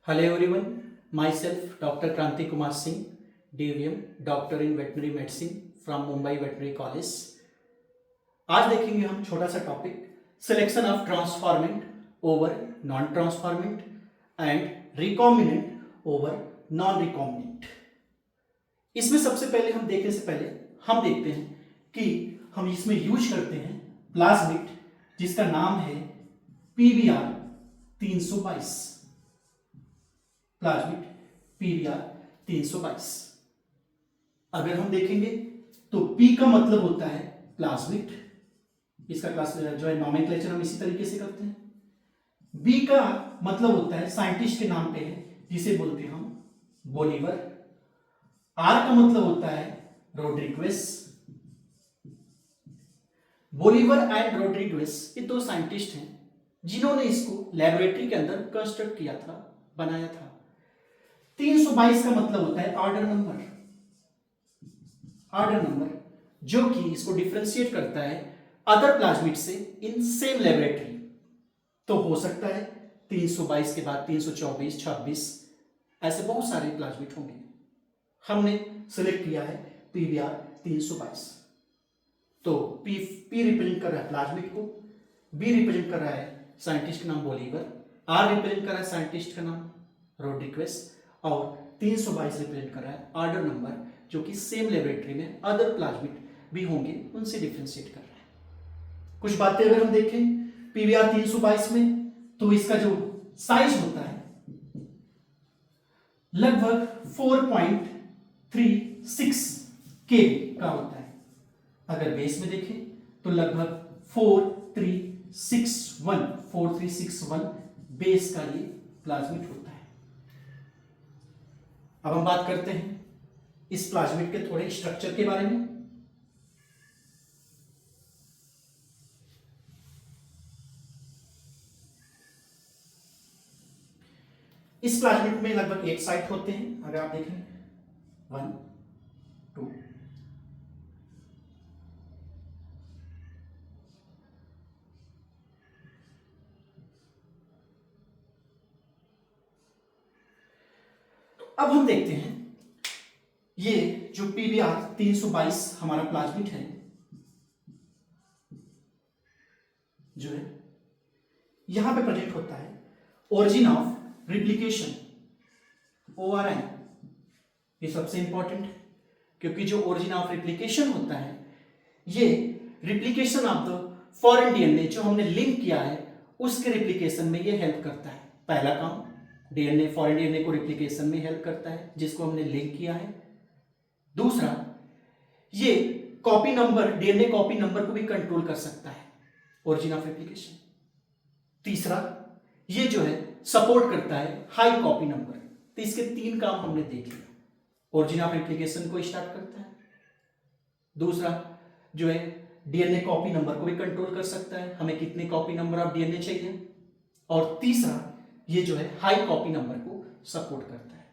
Hello everyone, myself Dr. Kranti Kumar Singh, DVM, Doctor in Veterinary Medicine from Mumbai Veterinary College. आज देखेंगे हम छोटा सा topic selection of transformant over non transformant and recombinant over non recombinant. इसमें सबसे पहले हम देखने से पहले हम देखते हैं कि हम इसमें यूज करते हैं प्लाज्मिड जिसका नाम है PBR 322। Plasmid PBR 322। अगर हम देखेंगे तो P का मतलब होता है प्लाज्मिड, इसका क्लास जो है नॉमेनक्लेचर हम इसी तरीके से करते हैं। B का मतलब होता है साइंटिस्ट के नाम पे है जिसे बोलते हैं हम बोलीवर। R का मतलब होता है रोड्रिग्वेस। बोलीवर एंड रोड्रिग्वेस ये दो साइंटिस्ट हैं जिन्होंने इसको लेबोरेटरी के अंदर कंस्ट्रक्ट किया था, बनाया था। 322 का मतलब होता है ऑर्डर नंबर, जो कि इसको डिफरेंशिएट करता है अदर प्लाज्मिड से इन सेम लेबोरेटरी। तो हो सकता है 322 के बाद 324, 26 ऐसे बहुत सारे प्लाज्मिड होंगे। हमने सिलेक्ट किया है PBR 322। तो P रिप्रेजेंट कर रहा है प्लाज्मिड को, B रिप्रेजेंट कर रहा है साइंटिस्ट का नाम बोलीवर, R रिप्रेजेंट कर रहा है साइंटिस्ट का नाम रोड्रिग्वेस और 322 रिप्रेजेंट कर रहा है ऑर्डर नंबर जो कि सेम लेबोरेटरी में अदर प्लाज्मिड भी होंगे उनसे डिफरेंशिएट कर रहा है। कुछ बातें अगर हम देखें PBR 322 में तो इसका जो साइज होता है लगभग 4.36 kb का होता है। अगर बेस में देखें तो लगभग 4361 बेस का ये प्लाज्मिड होता है। अब हम बात करते हैं इस प्लाज्मिड के थोड़े स्ट्रक्चर के बारे में। इस प्लाज्मिड में लगभग 8 साइट होते हैं। अगर आप देखें 1 2 अब हम देखते हैं ये जो PBR 322 हमारा प्लाज्मिड है जो है यहां पे प्रेजेंट होता है ओरिजिन ऑफ रिप्लिकेशन ORI। ये सबसे इंपॉर्टेंट है क्योंकि जो ओरिजिन ऑफ रिप्लिकेशन होता है ये replication of the foreign DNA जो हमने लिंक किया है उसके रिप्लिकेशन में ये हेल्प करता है। पहला काम DNA फॉरेन DNA को रिप्लिकेशन में हेल्प करता है जिसको हमने लिंक किया है। दूसरा ये copy number DNA copy number को भी कंट्रोल कर सकता है ओरिजिन ऑफ रिप्लिकेशन। तीसरा ये जो है सपोर्ट करता है हाई कॉपी नंबर। तो इसके 3 काम हमने देख लिया। ओरिजिन ऑफ रिप्लिकेशन को स्टार्ट करता है, दूसरा जो है DNA कॉपी नंबर को भी कंट्रोल कर सकता है, हमें कितने कॉपी नंबर ऑफ DNA चाहिए, और तीसरा ये जो है हाई कॉपी नंबर को सपोर्ट करता है।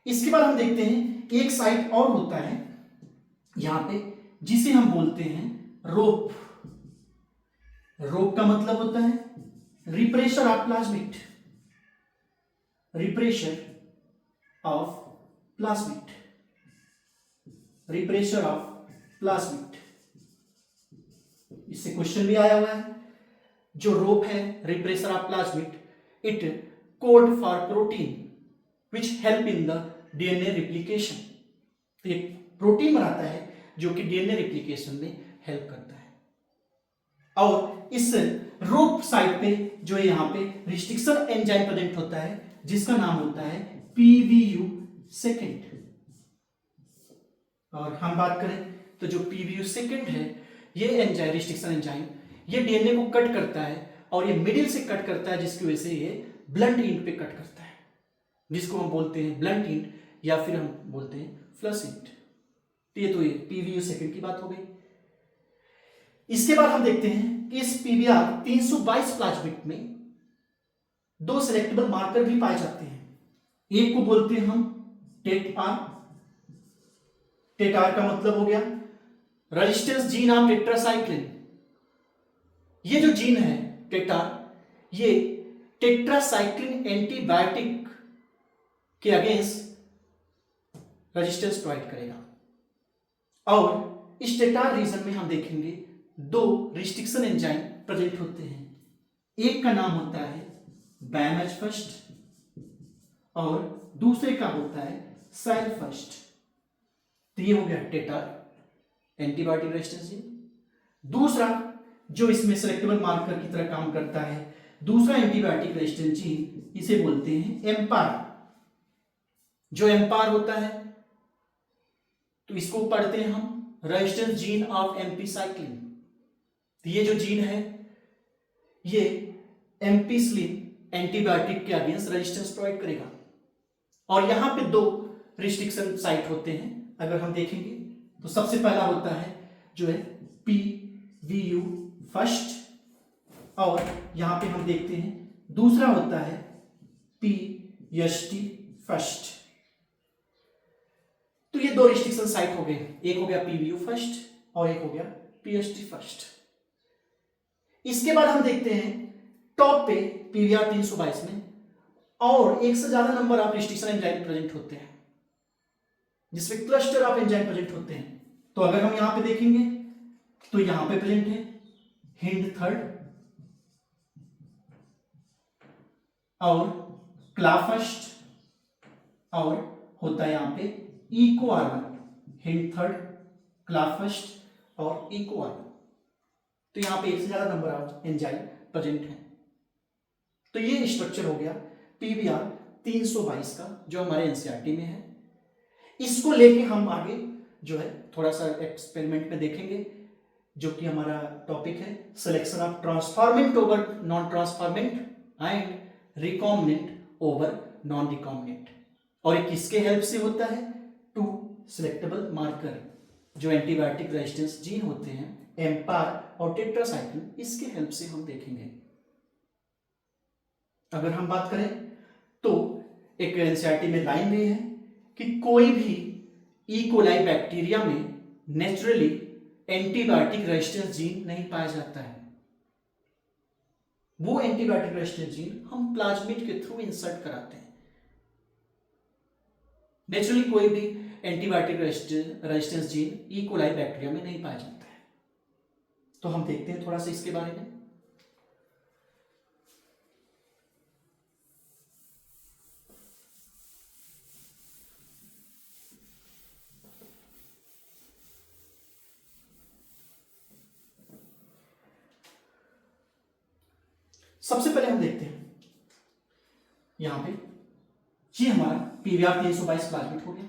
इसके बाद हम देखते हैं एक साइट और होता है यहां पे जिसे हम बोलते हैं रोप। रोप का मतलब होता है refresher of plasmid, refresher of plasmid, refresher of plasmid. इससे क्वेश्चन भी आया हुआ है। जो रोप है refresher of plasmid it code for protein which help in the DNA replication. तो एक प्रोटीन बनाता है जो कि DNA रिप्लिकेशन में हेल्प करता है। और इस रोप साइट पे जो है यहां पे रिस्ट्रिक्शन एंजाइम प्रेजेंट होता है जिसका नाम होता है PVU2। और हम बात करें तो जो PVU2 है ये एंजाइम रिस्ट्रिक्शन एंजाइम ये DNA को कट करता है और ये मिडिल से कट करता है जिसकी वजह से ये ब्लंट एंड पे कट करता है जिसको हम बोलते हैं ब्लंट एंड या फिर हम बोलते हैं फ्लश एंड। तो ये PVU2 की बात हो गई। इसके बाद हम देखते हैं कि इस PBR 322 प्लाज्मिड में 2 सिलेक्टेबल मार्कर भी पाए जाते हैं। एक को बोलते हैं हम TET-R। TET-R का मतलब हो गया रेजिस्टेंस जीन ऑफ टेट्रासाइक्लिन। ये जो जीन है TET-R ये टेट्रासाइक्लिन एंटीबायोटिक के अगेंस्ट रेजिस्टेंस प्रोवाइड करेगा। और इस टेटार रीजन में हम देखेंगे दो रिस्ट्रिक्शन एंजाइम प्रेजेंट होते हैं। एक का नाम होता है BAMH फर्स्ट और दूसरे का होता है SAL फर्स्ट। तो ये हो गया टेटार एंटीबायोटिक रेजिस्टेंस जीन। दूसरा जो इसमें सेलेक्टेबल मार्कर की तरह काम करता है, दूसरा एंटीबायोटिक रेजिस्टेंस जीन, इसे बोलते हैं एम्पार। जो एम्पार होता है तो इसको पढ़ते हैं हम रेजिस्टेंस जीन ऑफ एम्पीसाइक्लिन। तो ये जो जीन है ये एम्पीसिलिन एंटीबायोटिक के अगेंस्ट रेजिस्टेंस प्रोवाइड करेगा। और यहां पे दो रिस्ट्रिक्शन साइट होते हैं, अगर हम देखेंगे तो सबसे पहला होता है जो है PVU फर्स्ट और यहां पे हम देखते हैं दूसरा होता है PST फर्स्ट। तो ये दो रिस्ट्रिक्शन साइट हो गए, एक हो गया PVU फर्स्ट और एक हो गया PST फर्स्ट। इसके बाद हम देखते हैं टॉप पे PVR 322 में और एक से ज्यादा number of restriction enzyme present होते हैं जिसमें क्लस्टर ऑफ एंजाइम प्रेजेंट होते हैं। तो अगर हम यहां पे देखेंगे तो यहां पे प्रेजेंट है हिंड थर्ड और क्ला फर्स्ट और होता है यहां पे इको R1, हिंड थर्ड, क्ला फर्स्ट और इको R1। तो यहां पे एक से ज्यादा नंबर ऑफ एंजाइम प्रेजेंट है। तो ये स्ट्रक्चर हो गया PVR 322 का जो हमारे एनसीईआरटी में है। इसको लेके हम आगे जो है थोड़ा सा एक्सपेरिमेंट में देखेंगे, जो कि हमारा टॉपिक है selection of transformant over non transformant and recombinant over non recombinant. और ये किसके हेल्प से होता है? टू सिलेक्टेबल मार्कर जो एंटीबायोटिक रेजिस्टेंस जीन होते हैं एम्पार और टेट्रासाइक्लिन, इसके हेल्प से हम देखेंगे। अगर हम बात करें तो एक एनसीईआरटी में लाइन दी है कि कोई भी ई कोलाई बैक्टीरिया में नेचुरली एंटीबायोटिक रेजिस्टेंस जीन नहीं पाया जाता है। वो एंटीबायोटिक रेजिस्टेंस जीन हम प्लाज्मिड के थ्रू इंसर्ट कराते हैं। नेचुरली कोई भी antibiotic resistance gene E coli bacteria में नहीं पाया जाता है। तो हम देखते हैं थोड़ा सा इसके बारे में। सबसे पहले हम देखते हैं यहां पे ये हमारा PVR 322 प्लाज्मिड हो गया।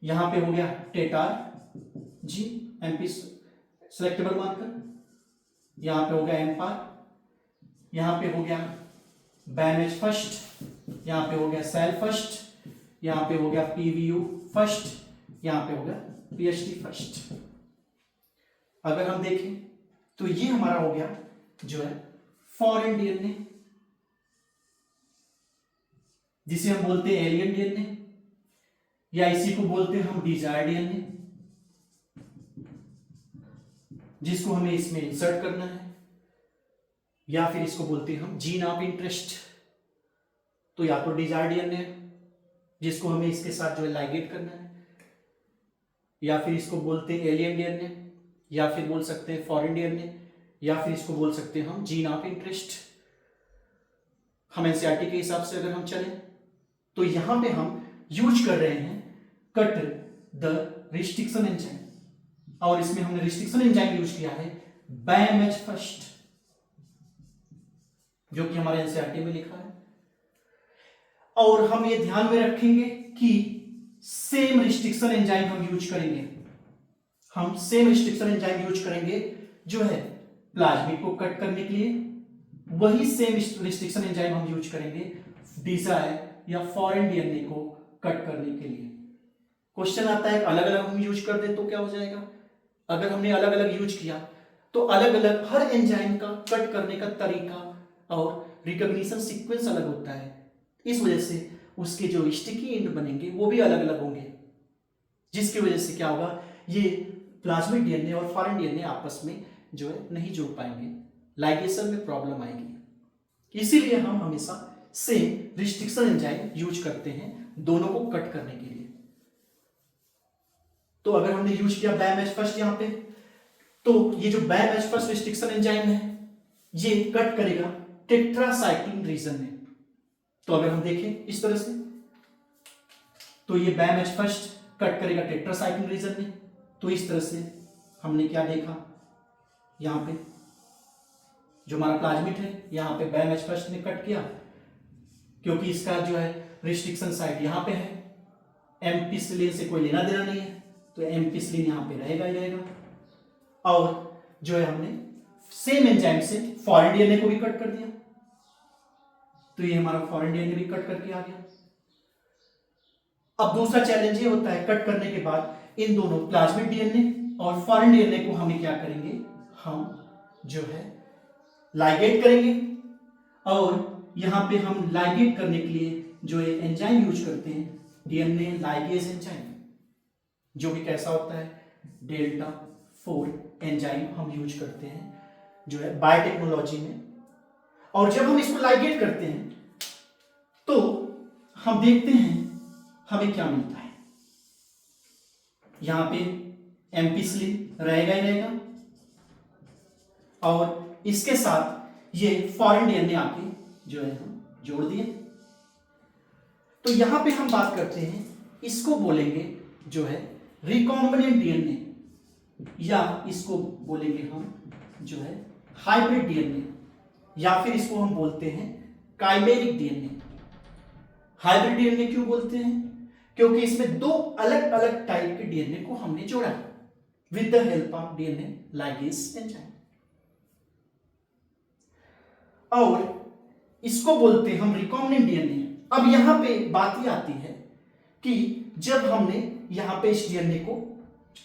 यहां पे हो गया टेटार जी एमपी सिलेक्टेबल मार्कर, यहां पे हो गया एम्पार, यहां पे हो गया BAMH फर्स्ट, यहां पे हो गया SAL फर्स्ट, यहां पे हो गया PVU फर्स्ट, यहां पे हो गया PST फर्स्ट। अगर हम देखें तो ये हमारा हो गया जो है फॉरेन डीएनए, जिसे हम बोलते हैं एलियन डीएनए या इसी को बोलते हैं हम डिजायर्ड डीएनए, जिसको हमें इसमें इंसर्ट करना है, या फिर इसको बोलते हैं हम जीन ऑफ इंटरेस्ट। तो या तो डिजायर्ड डीएनए जिसको हमें इसके साथ जो है लाइगेट करना है, या फिर इसको बोलते हैं एलियन डीएनए, या फिर बोल सकते हैं फॉरेन डीएनए, या फिर इसको बोल सकते हैं हम जीन ऑफ इंटरेस्ट। हम एनसीईआरटी के हिसाब से अगर हम चलें तो यहां पे हम यूज कर रहे हैं कट द रिस्ट्रिक्शन एंजाइम, और इसमें हमने रिस्ट्रिक्शन एंजाइम यूज किया है BAMH फर्स्ट, जो कि हमारे एनसीईआरटी में लिखा है। और हम ये ध्यान में रखेंगे कि सेम रिस्ट्रिक्शन एंजाइम हम यूज करेंगे, हम सेम रिस्ट्रिक्शन एंजाइम यूज करेंगे जो है प्लाज्मिड को कट करने के लिए, वही सेम रिस्ट्रिक्शन एंजाइम हम यूज करेंगे डिजायर या फॉरेन डीएनए को कट करने के लिए। क्वेश्चन आता है अलग अलग हम यूज कर दे तो क्या हो जाएगा? अगर हमने अलग अलग यूज किया तो अलग अलग हर एंजाइम का कट करने का तरीका और रिकॉग्निशन सीक्वेंस अलग होता है, इस वजह से उसके जो स्टिकी एंड बनेंगे वो भी अलग अलग होंगे, जिसकी वजह से क्या होगा, ये प्लाज्मिड डीएनए और फॉरेन डीएनए आपस में जो है नहीं जोड़ पाएंगे, लाइगेशन में प्रॉब्लम आएगी। इसीलिए हम हमेशा सेम रिस्ट्रिक्शन एंजाइम यूज करते हैं दोनों को कट करने के लिए। तो अगर हमने यूज किया BAM-H फर्स्ट यहां पे, तो ये जो BAM-H फर्स्ट रिस्ट्रिक्शन एंजाइम है ये कट करेगा टेट्रासाइक्लिन रीजन में। तो अगर हम देखें इस तरह से, तो ये BAM-H फर्स्ट कट करेगा टेट्रासाइक्लिन रीजन में। तो इस तरह से हमने क्या देखा, यहां पे जो हमारा प्लाज्मिड है यहां पे BAM-H फर्स्ट ने कट किया, क्योंकि इसका जो है रिस्ट्रिक्शन साइट यहां पे है, एम्पिसिलिन से कोई लेना देना नहीं है, तो एम्पिसिलिन यहां पे रहेगा ही रहेगा। और जो है हमने सेम एंजाइम से फॉरेन डीएनए को भी कट कर दिया, तो ये हमारा फॉरेन डीएनए भी कट करके आ गया। अब दूसरा चैलेंज ये होता है, कट करने के बाद इन दोनों प्लाज्मिड डीएनए और फॉरेन डीएनए को हमें क्या करेंगे, हम जो है लाइगेट करेंगे। और यहां पे हम लाइगेट करने के लिए जो ये एंजाइम यूज करते हैं, डीएनए लाइगेज एंजाइम, जो कि कैसा होता है, डेल्टा 4 एंजाइम हम यूज करते हैं जो है बायोटेक्नोलॉजी में। और जब हम इसको लाइगेट करते हैं तो हम देखते हैं हमें क्या मिलता है, यहां पे एम्पिसिलिन रहेगा ही रहेगा, और इसके साथ ये फॉरेन डीएनए आके जो है हम जोड़ दिए। तो यहां पे हम बात करते हैं, इसको बोलेंगे जो है रिकॉम्बिनेंट डीएनए, या इसको बोलेंगे हम जो है हाइब्रिड डीएनए, या फिर इसको हम बोलते हैं काइमेरिक डीएनए। हाइब्रिड डीएनए क्यों बोलते हैं, क्योंकि इसमें दो अलग अलग टाइप के डीएनए को हमने जोड़ा with the help of DNA ligase enzyme. और इसको बोलते हैं हम रिकॉम्बिनेंट डीएनए। अब यहां पे बात ये आती है कि जब हमने यहां पे इस डीएनए को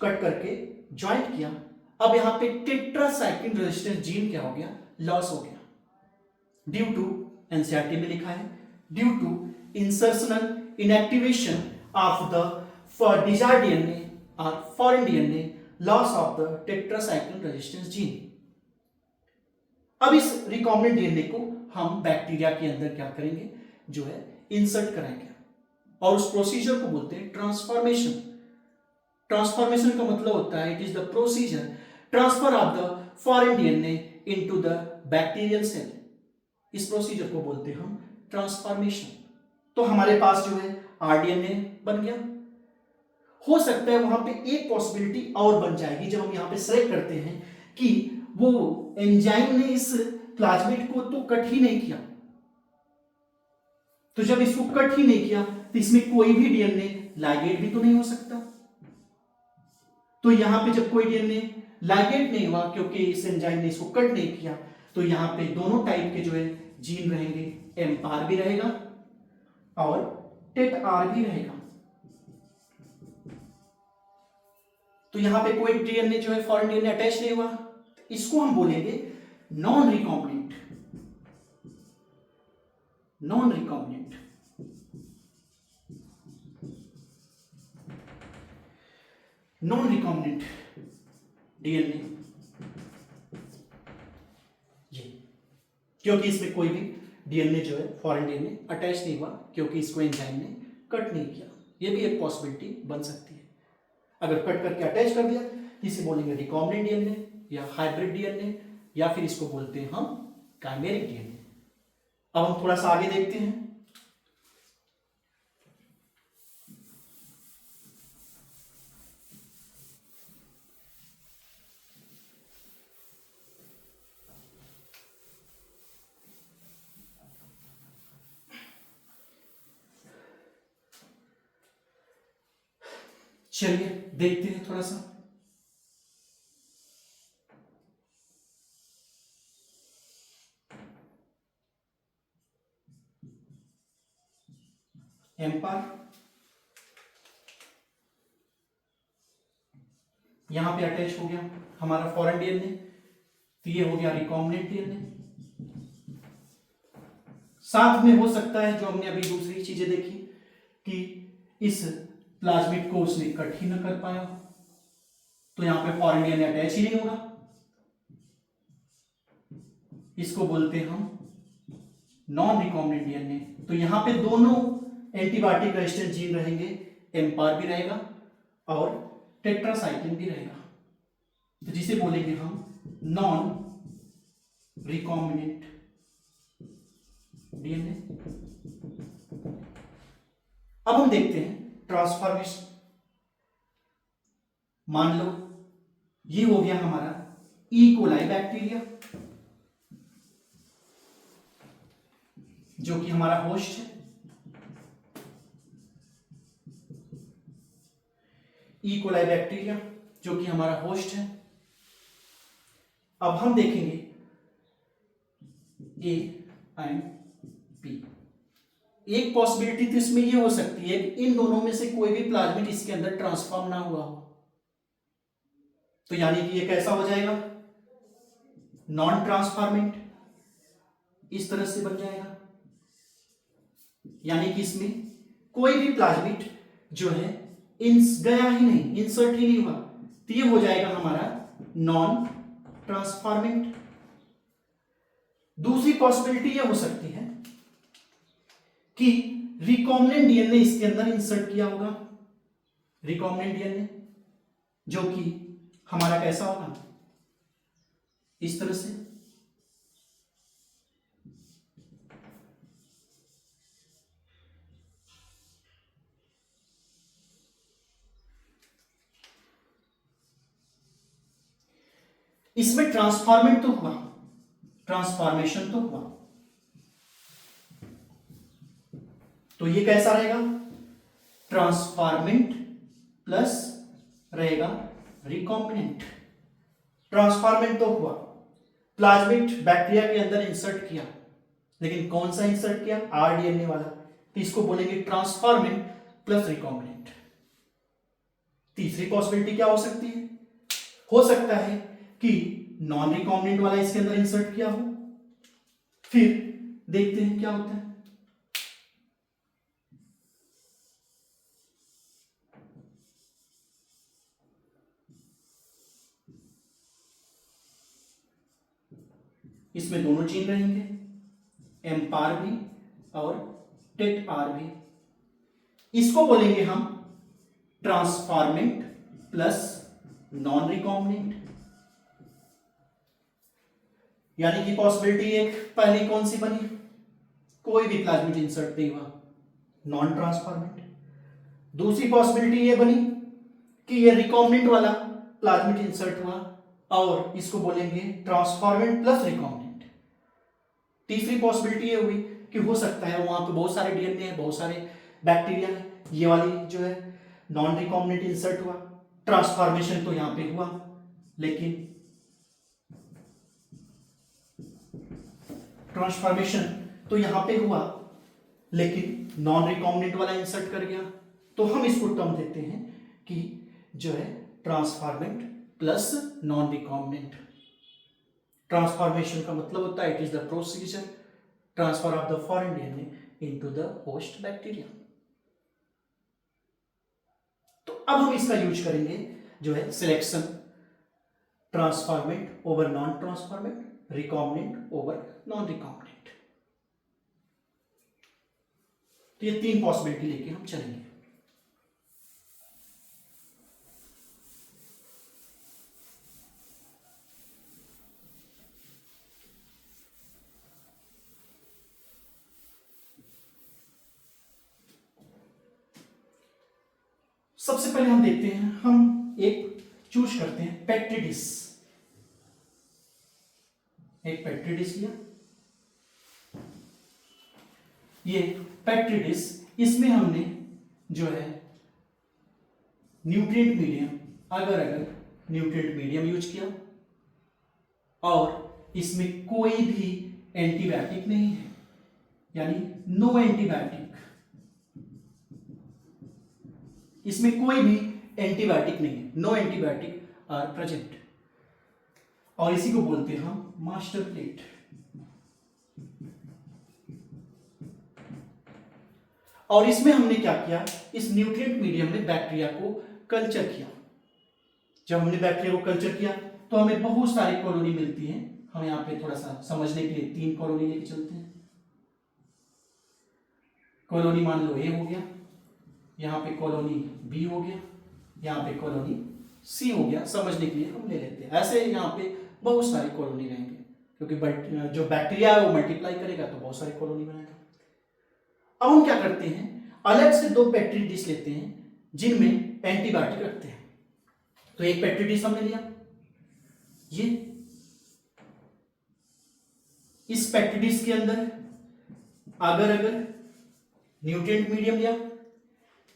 कट करके ज्वाइंट किया, अब यहां पे टेट्रासाइक्लिन रेजिस्टेंस जीन क्या हो गया, लॉस हो गया, ड्यू टू, एनसीईआरटी में लिखा है, due to insertional inactivation of the desired DNA और foreign DNA, loss of the tetracycline resistance gene. अब इस रिकॉम्बिनेंट डीएनए को हम बैक्टीरिया के अंदर क्या करेंगे, जो है इंसर्ट कराएंगे, और उस प्रोसीजर को बोलते हैं ट्रांसफॉर्मेशन। ट्रांसफॉर्मेशन का मतलब होता है, it is the procedure transfer of the foreign DNA into the bacterial cell. इस प्रोसीजर को बोलते हैं हम ट्रांसफॉर्मेशन। तो हमारे पास जो है आरडीएनए बन गया। हो सकता है वहां पे एक पॉसिबिलिटी और बन जाएगी, जब हम यहां पे सेलेक्ट करते हैं कि वो एंजाइम ने इस प्लाज्मिड को तो कट ही नहीं किया, तो जब इसको कट ही नहीं किया तो इसमें कोई भी डीएनए लाइगेट भी तो नहीं हो सकता। तो यहां पे जब कोई डीएनए लाइगेट नहीं हुआ, क्योंकि इस एंजाइम ने इसको कट नहीं किया, तो यहां पे दोनों टाइप के जो है जीन रहेंगे, एमआर भी रहेगा और टेटआर भी रहेगा। तो यहां पे कोई डीएनए जो है फॉरेन डीएनए अटैच नहीं हुआ, इसको हम बोलेंगे non recombinant. Non recombinant non recombinant DNA, ये क्योंकि इसमें कोई भी डीएनए जो है फॉरेन डीएनए अटैच नहीं हुआ, क्योंकि इसको एंजाइम ने कट नहीं किया। ये भी एक पॉसिबिलिटी बन सकती है। अगर कट करके अटैच कर दिया, इसे बोलेंगे रिकॉम्बिनेंट डीएनए या हाइब्रिड डीएनए, या फिर इसको बोलते हैं हम काइमेरिक डीएनए। अब हम थोड़ा सा आगे देखते हैं। चलिए देखते हैं थोड़ा सा। एम्पायर यहां पे अटैच हो गया हमारा फॉरेन डीएनए, तो ये हो गया रिकॉम्बिनेंट डीएनए। साथ में हो सकता है जो हमने अभी दूसरी चीजें देखी कि इस प्लाज्मिड को उसने कट ही न कर पाया, तो यहां पे फॉरेन डीएनए अटैच ही नहीं होगा, इसको बोलते हैं हम नॉन रिकॉम्बिनेंट डीएनए। तो यहां पे दोनों एंटीबायोटिक रेजिस्टेंट जीन रहेंगे, एम्पार भी रहेगा और टेट्रासाइक्लिन भी रहेगा, तो जिसे बोलेंगे हम नॉन रिकॉम्बिनेंट डीएनए। अब हम देखते हैं ट्रांसफॉर्मेशन। मान लो ये हो गया हमारा ई कोलाई बैक्टीरिया, जो कि हमारा होस्ट है। ई कोलाई बैक्टीरिया जो कि हमारा होस्ट है। अब हम देखेंगे ए एंड बी। एक पॉसिबिलिटी तो इसमें ये हो सकती है कि इन दोनों में से कोई भी प्लाज्मिड इसके अंदर ट्रांसफॉर्म ना हुआ हो, तो यानी कि ये कैसा हो जाएगा, नॉन ट्रांसफॉर्मेंट, इस तरह से बन जाएगा। यानी कि इसमें कोई भी प्लाज्मिड जो है गया ही नहीं, इंसर्ट ही नहीं हुआ, तो ये हो जाएगा हमारा नॉन ट्रांसफॉर्मेंट। दूसरी पॉसिबिलिटी ये हो सकती है कि रिकॉम्बिनेंट डीएनए इसके अंदर इंसर्ट किया होगा, रिकॉम्बिनेंट डीएनए जो कि हमारा कैसा होगा, इस तरह से। इसमें ट्रांसफॉर्मेंट तो हुआ, ट्रांसफॉर्मेशन तो हुआ, तो ये कैसा रहेगा, ट्रांसफॉर्मेंट प्लस रहेगा रिकॉम्बिनेंट। ट्रांसफॉर्मेंट तो हुआ, प्लाज्मिड बैक्टीरिया के अंदर इंसर्ट किया, लेकिन कौन सा इंसर्ट किया, आरडीएनए वाला, तो इसको बोलेंगे ट्रांसफॉर्मेंट प्लस रिकॉम्बिनेंट। तीसरी पॉसिबिलिटी क्या हो सकती है, हो सकता है कि नॉन रिकॉम्बिनेंट वाला इसके अंदर इंसर्ट किया हो। फिर देखते हैं क्या होता है। इसमें दोनों जीन रहेंगे, एम्पार भी और टेट आर भी। इसको बोलेंगे हम ट्रांसफॉर्मेंट प्लस नॉन रिकॉम्बिनेंट। यानी कि पॉसिबिलिटी एक पहली कौन सी बनी, कोई भी प्लाज्मिड इंसर्ट नहीं हुआ, नॉन ट्रांसफॉर्मेंट। दूसरी पॉसिबिलिटी ये बनी कि ये रिकॉम्बिनेंट वाला प्लाज्मिड इंसर्ट हुआ, और इसको बोलेंगे ट्रांसफॉर्मेंट प्लस रिकॉम्बिनेंट। तीसरी पॉसिबिलिटी ये हुई कि हो सकता है वहां पे बहुत सारे डीएनए है, बहुत सारे बैक्टीरिया है, ये वाली जो है नॉन रिकॉम्बिनेंट इंसर्ट हुआ, ट्रांसफॉर्मेशन तो यहां पे हुआ, लेकिन ट्रांसफॉर्मेशन तो यहां पे हुआ लेकिन नॉन रिकॉम्बिनेंट वाला इंसर्ट कर गया, तो हम इसको टर्म देते हैं कि जो है transformant plus non recombinant. Transformation का मतलब होता है it is the procedure transfer of the foreign DNA into the host bacteria. तो अब हम इसका यूज करेंगे जो है selection, transformant over non transformant, recombinant over non recombinant. तो ये तीन पॉसिबिलिटी लेके हम चलेंगे। सबसे पहले हम देखते हैं, हम एक चूज करते हैं पेट्री डिश। एक पेट्री डिश लिया, ये पेट्री डिश, इसमें हमने जो है न्यूट्रिएंट मीडियम, अगर न्यूट्रिएंट मीडियम यूज किया, और इसमें कोई भी एंटीबायोटिक नहीं है, यानी नो एंटीबायोटिक, इसमें कोई भी एंटीबायोटिक नहीं है, नो एंटीबायोटिक आर प्रेजेंट, और इसी को बोलते हैं हम मास्टर प्लेट। और इसमें हमने क्या किया, इस न्यूट्रिएंट मीडियम में बैक्टीरिया को कल्चर किया। जब हमने बैक्टीरिया को कल्चर किया तो हमें बहुत सारी कॉलोनी मिलती हैं, हम यहाँ पे थोड़ा सा समझने के लिए 3 कॉलोनी लेके चलते हैं। कॉलोनी मान लो ए हो गया, यहाँ पे कॉलोनी बी हो गया, यहाँ पे कॉलोनी सी हो गया। समझने के लिए हम ले लेते हैं। ऐसे यहाँ पे बहुत सारी कॉलोनी रहेंगे, क्योंकि जो बैक्टीरिया है वो मल्टीप्लाई करेगा तो बहुत सारी कॉलोनी बनाएगा। अब हम क्या करते हैं, अलग से 2 पेट्री डिश लेते हैं जिनमें एंटीबायोटिक रखते हैं। तो एक पेट्री डिश हमने लिया, ये इस पेट्री डिश के अंदर अगर न्यूट्रिएंट मीडियम लिया,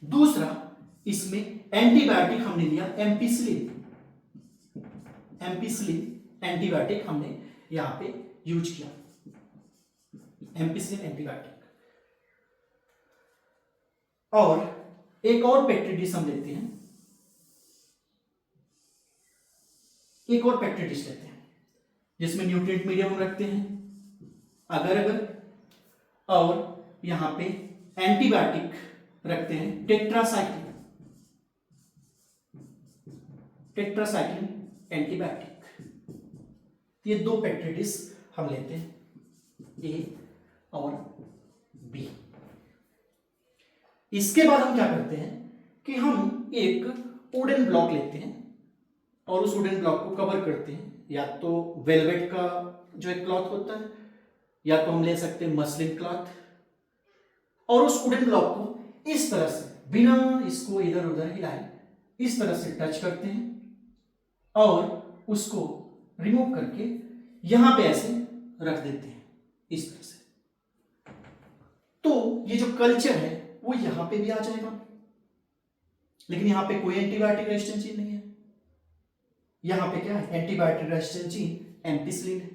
दूसरा इसमें एंटीबायोटिक हमने लिया एम्पिसिलिन एंटीबायोटिक हमने यहां पे यूज किया, एम्पिसिलिन एंटीबायोटिक। और एक और पेट्री डिश हम लेते हैं, एक और पेट्री डिश लेते हैं जिसमें न्यूट्रिएंट मीडियम हम रखते हैं अगर और यहां पे एंटीबायोटिक रखते हैं टेट्रासाइक्लिन एंटीबायोटिक। ये 2 पेट्री डिश हम लेते हैं, ए और बी। इसके बाद हम क्या करते हैं कि हम एक वुडन ब्लॉक लेते हैं और उस वुडन ब्लॉक को कवर करते हैं, या तो वेलवेट का जो एक क्लॉथ होता है, या तो हम ले सकते हैं मसलिन क्लॉथ, और उस वुडन ब्लॉक को इस तरह से बिना इसको इधर उधर हिलाए इस तरह से टच करते हैं और उसको रिमूव करके यहां पे ऐसे रख देते हैं इस तरह से। तो ये जो कल्चर है वो यहां पे भी आ जाएगा, लेकिन यहां पे कोई एंटीबायोटिक रेजिस्टेंट जीन नहीं है। यहां पे क्या है, एंटीबायोटिक रेजिस्टेंट जीन एम्पिसिलिन है।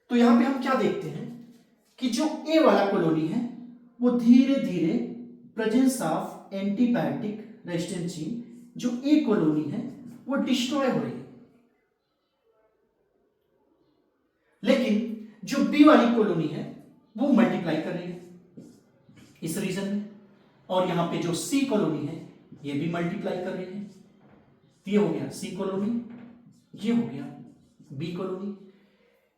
तो यहां पे हम क्या देखते हैं कि जो ए वाला कॉलोनी है वो धीरे धीरे presence of antibiotic resistant gene, जो ए कॉलोनी है वो डिस्ट्रॉय हो रही है, लेकिन जो बी वाली कॉलोनी है वो मल्टीप्लाई कर रही है इस रीजन में, और यहां पे जो सी कॉलोनी है ये भी मल्टीप्लाई कर रही है। ये हो गया सी कॉलोनी, ये हो गया बी कॉलोनी।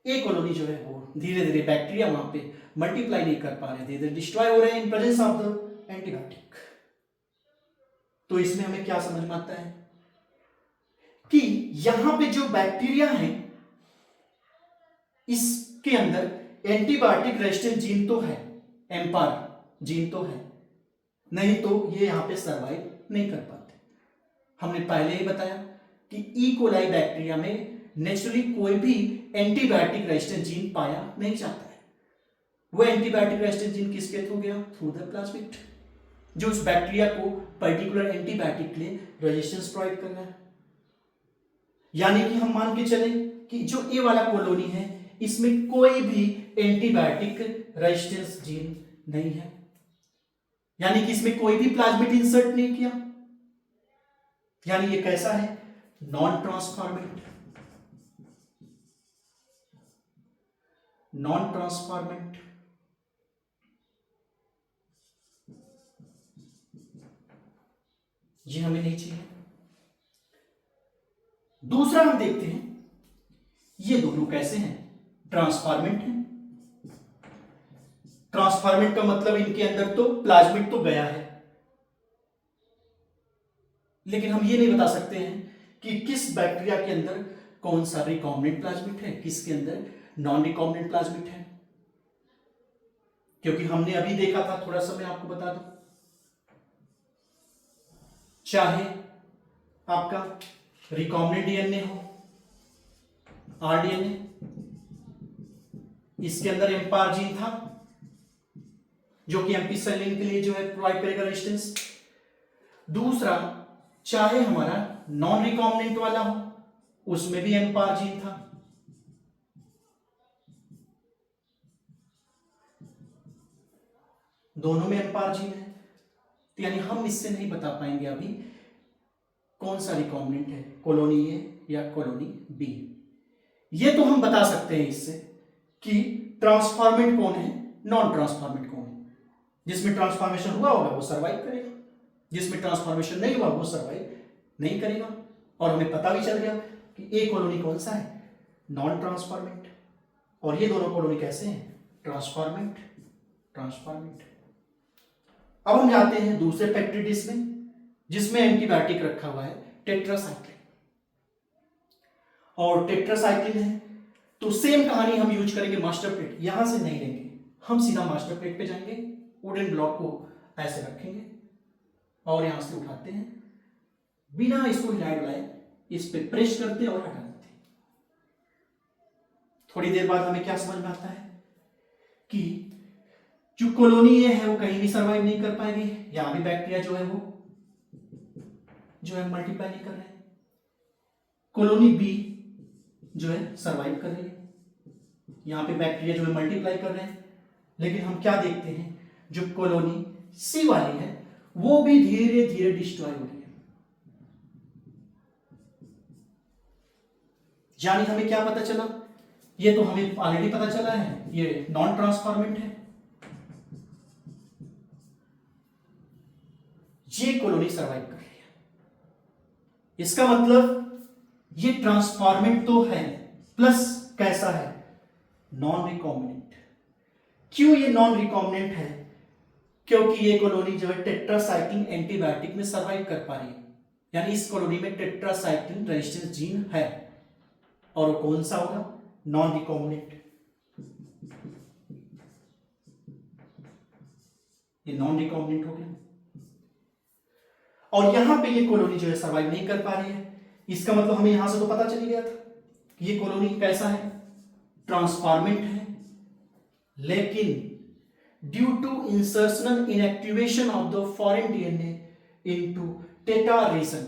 ए कॉलोनी जो है वो धीरे धीरे बैक्टीरिया वहां पे मल्टीप्लाई नहीं कर पा रहे, धीरे धीरे डिस्ट्रॉय हो रहे हैं in presence of the antibiotic. तो इसमें हमें क्या समझ में आता है कि यहां पे जो बैक्टीरिया है इसके अंदर एंटीबायोटिक रेजिस्टेंट जीन तो है, एम्पार जीन तो है, नहीं तो ये यहां पे सरवाइव नहीं कर पाते। हमने पहले ही बताया कि ई कोलाई बैक्टीरिया में नेचुरली कोई भी एंटीबायोटिक रेजिस्टेंट जीन पाया नहीं जाता है। वो एंटीबायोटिक रेजिस्टेंट जीन किसके थ्रू गया, थ्रू द प्लाज्मिड, जो उस बैक्टीरिया को पर्टिकुलर एंटीबायोटिक के लिए रेजिस्टेंस प्रोवाइड कर रहा है। यानी कि हम मान के चले कि जो ए वाला कॉलोनी है इसमें कोई भी एंटीबायोटिक रेजिस्टेंस जीन नहीं है, यानी कि इसमें कोई भी प्लाज्मिड इंसर्ट नहीं किया, यानी ये कैसा है, नॉन ट्रांसफॉर्मेंट। ये हमें नहीं चाहिए। दूसरा हम देखते हैं ये दोनों कैसे हैं, ट्रांसफॉर्मेंट हैं। ट्रांसफॉर्मेंट का मतलब इनके अंदर तो प्लाज्मिड तो गया है, लेकिन हम ये नहीं बता सकते हैं कि किस बैक्टीरिया के अंदर कौन सा रिकॉम्बिनेंट प्लाज्मिड है, किसके अंदर नॉन रिकॉम्बिनेंट प्लाज्मिड है, क्योंकि हमने अभी देखा था, थोड़ा सा मैं आपको बता दूं, चाहे आपका रिकॉम्बिनेंट डीएनए हो, आरडीएनए, इसके अंदर एम्पार जीन था जो कि एम्पिसिलिन के लिए जो है प्रोवाइड करेगा रेजिस्टेंस। दूसरा, चाहे हमारा नॉन रिकॉम्बिनेंट वाला हो, उसमें भी एम्पार जीन था। दोनों में एम्पार जीन है, तो यानी हम इससे नहीं बता पाएंगे अभी कौन सा रिकॉम्बिनेंट है, कॉलोनी ए या कॉलोनी बी। ये तो हम बता सकते हैं इससे कि ट्रांसफॉर्मेंट कौन है, नॉन ट्रांसफॉर्मेंट कौन है। जिसमें ट्रांसफॉर्मेशन हुआ होगा वो सर्वाइव करेगा, जिसमें ट्रांसफॉर्मेशन नहीं हुआ वो सर्वाइव नहीं करेगा। और हमें पता भी चल गया कि ए कॉलोनी कौन सा है, नॉन ट्रांसफॉर्मेंट, और ये दोनों कॉलोनी कैसे हैं? Transformant, transformant. अब हम जाते हैं दूसरे पेक्टरी डिश में जिसमें एंटीबायोटिक रखा हुआ है टेट्रासाइक्लिन, और टेट्रासाइक्लिन है तो सेम कहानी हम यूज करेंगे। मास्टर प्लेट यहां से नहीं लेंगे, हम सीधा मास्टर प्लेट पे जाएंगे, वुडन ब्लॉक को ऐसे रखेंगे और यहां से उठाते हैं, बिना इसको हिलाए डुलाए इस पे प्रेस करते हैं और हटा देते हैं। थोड़ी देर बाद हमें क्या समझ में आता है कि जो कॉलोनी है वो कहीं भी सरवाइव नहीं कर पाएगी, यहां भी बैक्टीरिया जो है वो जो है मल्टीप्लाई नहीं कर रहे हैं। कॉलोनी बी जो है सरवाइव कर रही है, यहां पे बैक्टीरिया जो है मल्टीप्लाई कर रहे हैं, लेकिन हम क्या देखते हैं जो कॉलोनी सी वाली है वो भी धीरे धीरे डिस्ट्रॉय हो रही है। यानी हमें क्या पता चला, ये तो हमें ऑलरेडी पता चला है ये नॉन ट्रांसफॉर्मेंट है, ये कॉलोनी सरवाइव कर रही है। इसका मतलब ये ट्रांसफॉर्मेंट तो है, प्लस कैसा है? Non recombinant. क्यों ये नॉन रिकॉम्बिनेंट है? क्योंकि ये कॉलोनी जो है टेट्रासाइक्लिन एंटीबायोटिक में सरवाइव कर पा रही है, यानी इस कॉलोनी में टेट्रासाइक्लिन रेजिस्टेंस जीन है, और वो कौन सा होगा? Non recombinant. ये नॉन रिकॉम्बिनेंट हो गया, और यहां पे ये कॉलोनी जो है सरवाइव नहीं कर पा रही है। इसका मतलब हमें यहां से तो पता चल ही गया था कि ये कॉलोनी कैसा है? ट्रांसफॉर्मेंट है, लेकिन due to insertional inactivation of the foreign DNA into theta region,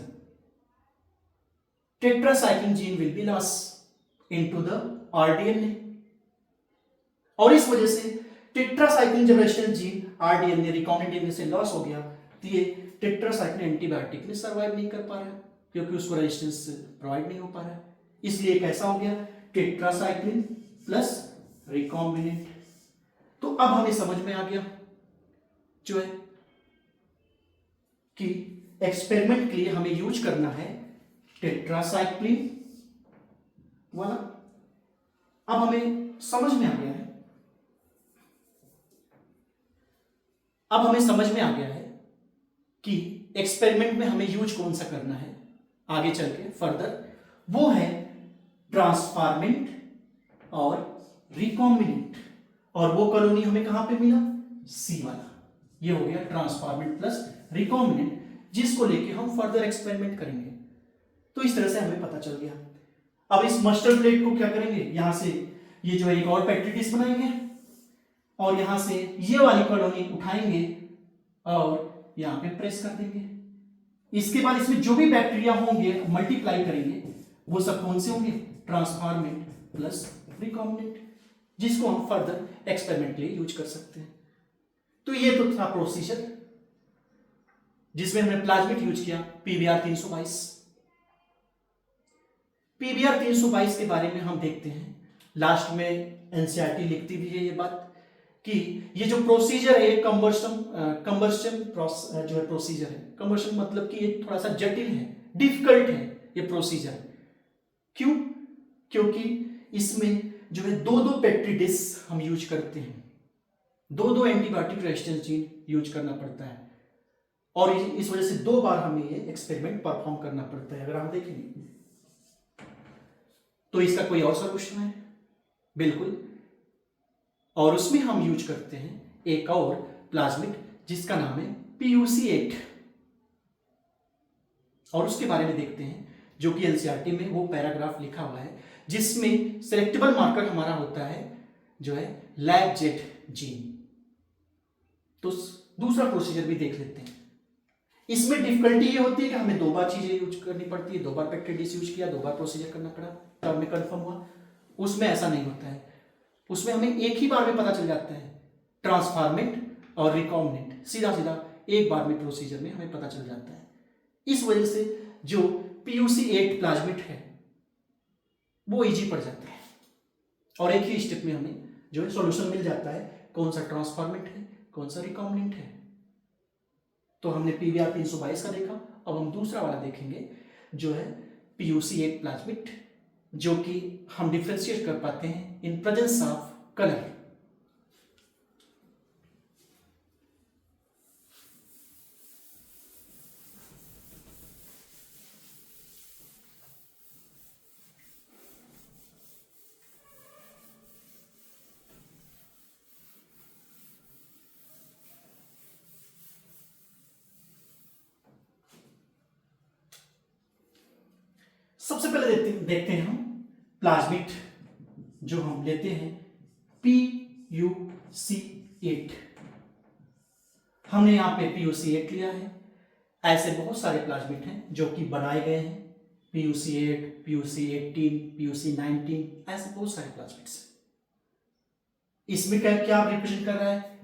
tetracycline gene will be lost into the rDNA, और इस वजह से टेट्रासाइक्लिन जब resistance gene rDNA recombinant DNA से लॉस हो गया तो ये टेट्रासाइक्लिन एंटीबायोटिक में सरवाइव नहीं कर पा रहा है, क्योंकि उसको रेजिस्टेंस प्रोवाइड नहीं हो पा रहा है। इसलिए कैसा हो गया? Tetracycline plus recombinant. तो अब हमें समझ में आ गया जो है कि एक्सपेरिमेंट के लिए हमें यूज करना है टेट्रासाइक्लिन वाला। अब हमें समझ में आ गया है, अब हमें समझ में आ गया है कि एक्सपेरिमेंट में हमें यूज कौन सा करना है आगे चल के फर्दर, वो है ट्रांसफॉर्मेंट और रिकॉम्बिनेंट, और वो कॉलोनी हमें कहां पे मिला? सी वाला। ये हो गया ट्रांसफॉर्मेंट प्लस रिकॉम्बिनेंट, जिसको लेके हम फर्दर एक्सपेरिमेंट करेंगे। तो इस तरह से हमें पता चल गया। अब इस मस्टर्ड प्लेट को क्या करेंगे, यहां से ये जो है एक और पेट्री डिश बनाएंगे, और यहां से ये वाली कॉलोनी उठाएंगे और यहां पे प्रेस कर देंगे। इसके बाद इसमें जो भी बैक्टीरिया होंगे मल्टीप्लाई करेंगे, वो सब कौन से होंगे? ट्रांसफॉर्मेंट प्लस रिकॉम्बिनेंट, जिसको हम फर्दर एक्सपेरिमेंट के लिए यूज कर सकते हैं। तो ये तो था प्रोसीजर जिसमें हमने प्लाज्मिड यूज किया पीबीआर 322। पीबीआर 322 के बारे में हम देखते हैं, लास्ट में एनसीईआरटी लिखती भी है ये बात कि ये जो प्रोसीजर है कंबर्शन जो है प्रोसीजर है। कंबर्शन मतलब कि ये थोड़ा सा जटिल है, डिफिकल्ट है ये प्रोसीजर। क्यों? क्योंकि इसमें जो है दो पेट्री डिश हम यूज करते हैं, दो एंटीबायोटिक रेजिस्टेंस जीन यूज करना पड़ता है, और इस वजह से 2 बार हमें ये एक्सपेरिमेंट परफॉर्म करना पड़ता है। अगर हम देखेंगे तो इसका कोई और सॉल्यूशन है? बिल्कुल, और उसमें हम यूज करते हैं एक और प्लाज्मिड जिसका नाम है PUC8, और उसके बारे में देखते हैं, जो कि एनसीईआरटी में वो पैराग्राफ लिखा हुआ है जिसमें सेलेक्टेबल मार्कर हमारा होता है जो है LAGZ जीन। तो दूसरा प्रोसीजर भी देख लेते हैं। इसमें डिफिकल्टी ये होती है कि हमें 2 बार चीजें यूज करनी पड़ती है, 2 बार पेक्टिड डिश यूज किया, 2 बार प्रोसीजर करना पड़ा, तब हमें कंफर्म हुआ। उसमें ऐसा नहीं होता है, उसमें हमें एक ही बार में पता चल जाता है ट्रांसफॉर्मेंट और रिकॉम्बिनेंट, सीधा सीधा एक बार में प्रोसीजर में हमें पता चल जाता है। इस वजह से जो PUC8 प्लाज्मिड है वो इजी पड़ जाता है, और एक ही स्टेप में हमें जो है सॉल्यूशन मिल जाता है कौन सा ट्रांसफॉर्मेंट है कौन सा रिकॉम्बिनेंट है। तो हमने पीबीआर 322 का देखा, अब हम दूसरा वाला देखेंगे जो है PUC8 प्लाज्मिड, जो कि हम डिफ्रेंशिएट कर पाते हैं इन प्रेजेंस ऑफ कलर। सबसे पहले देखते हैं हम प्लाज्मिड जो हम लेते हैं PuC8। हमने यहां पे PuC8 लिया है। ऐसे बहुत सारे प्लाज्मिड हैं जो कि बनाए गए हैं, PuC8, PuC18, PuC19, ऐसे बहुत सारे प्लाज्मिड्स हैं। इसमें क्या क्या रिप्रेजेंट कर रहा है?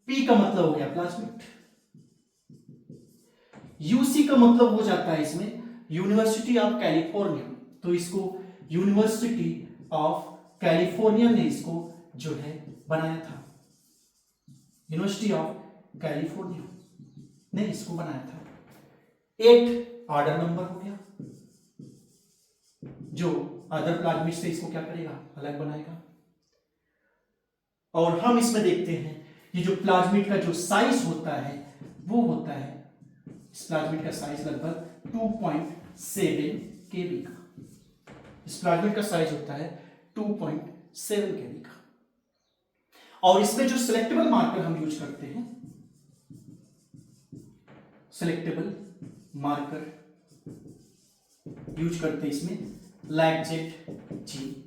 P का मतलब हो गया प्लाज्मिड, UC का मतलब हो जाता है इसमें यूनिवर्सिटी ऑफ कैलिफोर्निया, तो इसको यूनिवर्सिटी ऑफ कैलिफोर्निया ने इसको जो है बनाया था, यूनिवर्सिटी ऑफ कैलिफोर्निया ने इसको बनाया था। 8 ऑर्डर नंबर हो गया, जो अदर प्लाज्मिड से इसको क्या करेगा, अलग बनाएगा। और हम इसमें देखते हैं ये जो प्लाज्मिड का जो साइज होता है वो होता है, इस प्लाज्मिड का साइज लगभग 2.7 केबी का, इस प्लाज्मिड का साइज होता है 2.7 केबी का। और इसमें जो सिलेक्टेबल मार्कर हम यूज करते हैं, सिलेक्टेबल मार्कर यूज करते हैं इसमें लैक्जेट जी,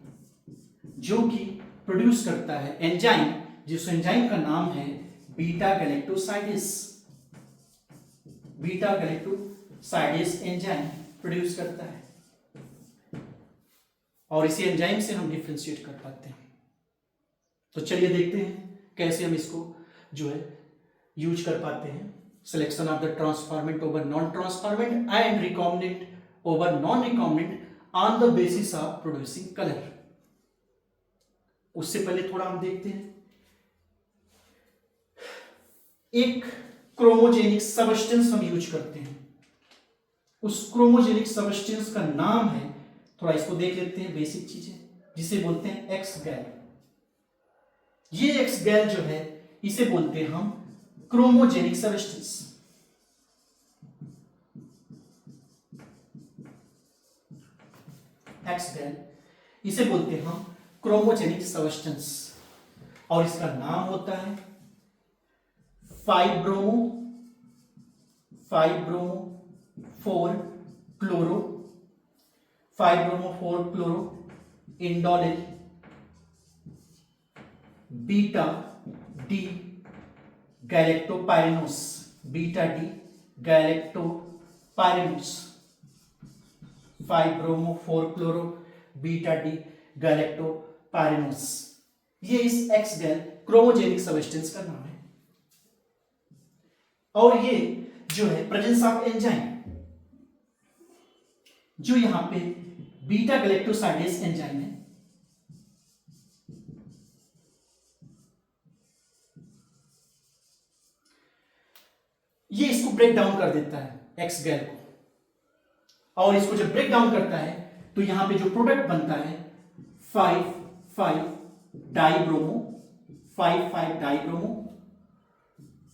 जो कि प्रोड्यूस करता है एंजाइम, जिस एंजाइम का नाम है beta galactosidase. Beta galactosidase enzyme produce करता है, और इसी एंजाइम से हम डिफरेंशिएट कर पाते हैं। तो चलिए देखते हैं कैसे हम इसको जो है यूज कर पाते हैं। Selection of the transformant over non transformant and recombinant over non recombinant on the basis of producing colour. उससे पहले थोड़ा हम देखते हैं, एक क्रोमोजेनिक सबस्टेंस हम यूज करते हैं, उस क्रोमोजेनिक सबस्टेंस का नाम है, थोड़ा इसको देख लेते हैं, बेसिक चीजें, जिसे बोलते हैं एक्स गैल। ये एक्स गैल जो है इसे बोलते हैं हम क्रोमोजेनिक सबस्टेंस। एक्स गैल इसे बोलते हैं हम क्रोमोजेनिक सबस्टेंस, और इसका नाम होता है 5-bromo 4-chloro indolyl beta D galactopyranose, beta D galactopyranose, 5-bromo 4-chloro beta D galactopyranose. ये इस एक्स गैल क्रोमोजेनिक सबस्टेंस का नाम है। और ये जो है प्रेजेंस ऑफ एंजाइम, जो यहां पे बीटा गैलेक्टोसाइडेस एंजाइम है, ये इसको ब्रेक डाउन कर देता है एक्स गैल को, और इसको जब ब्रेक डाउन करता है तो यहां पे जो प्रोडक्ट बनता है 5,5-डाइब्रोमो 5,5-डाइब्रोमो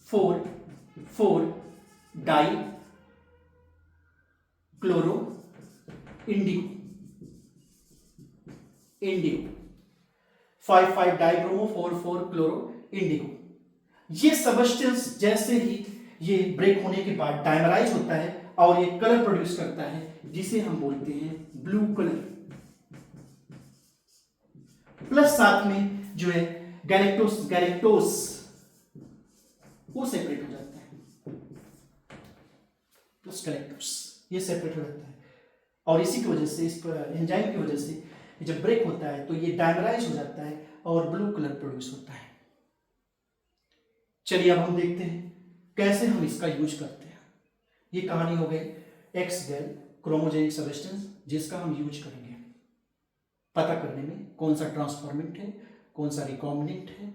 4,4-डाई क्लोरो इंडिगो 5,5-डाइब्रोमो 4,4-क्लोरो इंडिगो। ये सबस्टेंस जैसे ही ये ब्रेक होने के बाद डायमराइज होता है और ये कलर प्रोड्यूस करता है, जिसे हम बोलते हैं ब्लू कलर। प्लस साथ में जो है गैलेक्टोस वो सेपरेट हो जाता है, प्लस गैलेक्टोस ये सेपरेट हो जाता है, और इसी की वजह से, इस एंजाइम की वजह से जब ब्रेक होता है तो ये डायमराइज हो जाता है और ब्लू कलर प्रोड्यूस होता है। चलिए अब हम देखते हैं कैसे हम इसका यूज करते हैं। ये कहानी हो गई एक्स गैल क्रोमोजेनिक सबस्टेंस, जिसका हम यूज करेंगे पता करने में कौन सा ट्रांसफॉर्मेंट है, कौन सा रिकॉम्बिनेंट है।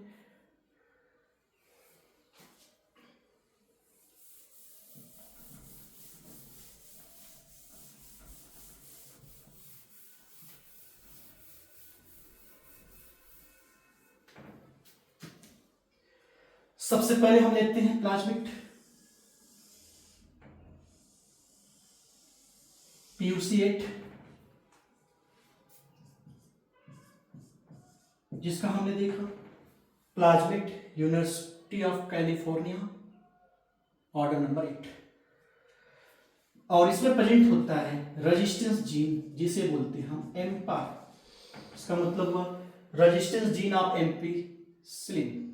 सबसे पहले हम लेते हैं प्लाज्मिड, PuC8, जिसका हमने देखा plasmid, university of California, order number 8। और इसमें प्रेजेंट होता है रेजिस्टेंस जीन, जिसे बोलते हैं हम एम्पार। इसका मतलब हुआ रेजिस्टेंस जीन ऑफ एम्पिसिलिन।